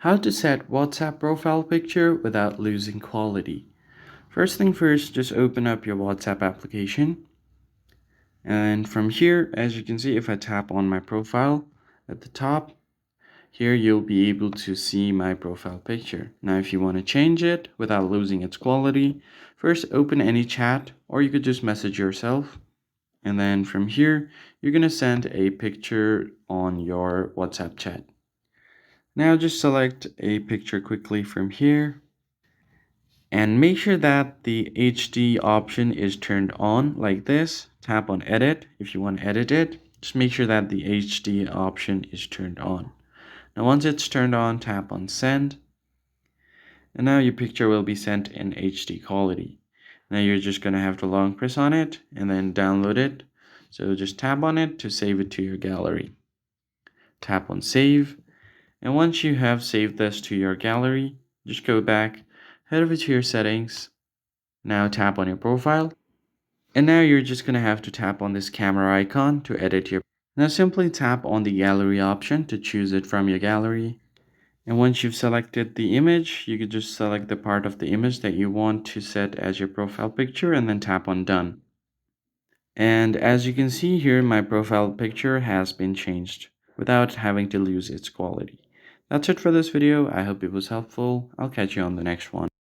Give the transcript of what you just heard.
How to set WhatsApp profile picture without losing quality. First thing first, just open up your WhatsApp application. And from here, as you can see, if I tap on my profile at the top, here you'll be able to see my profile picture. Now, if you want to change it without losing its quality, first open any chat, or you could just message yourself. And then from here, you're going to send a picture on your WhatsApp chat. Now just select a picture quickly from here and make sure that the HD option is turned on like this. Tap on edit if you want to edit it. Just make sure that the HD option is turned on. Now once it's turned on, tap on send. And now your picture will be sent in HD quality. Now you're just going to have to long press on it and then download it. So just tap on it to save it to your gallery. Tap on save. And once you have saved this to your gallery, just go back, head over to your settings. Now tap on your profile. And now you're just going to have to tap on this camera icon to edit your. Now simply tap on the gallery option to choose it from your gallery. And once you've selected the image, you could just select the part of the image that you want to set as your profile picture and then tap on done. And as you can see here, my profile picture has been changed without having to lose its quality. That's it for this video. I hope it was helpful. I'll catch you on the next one.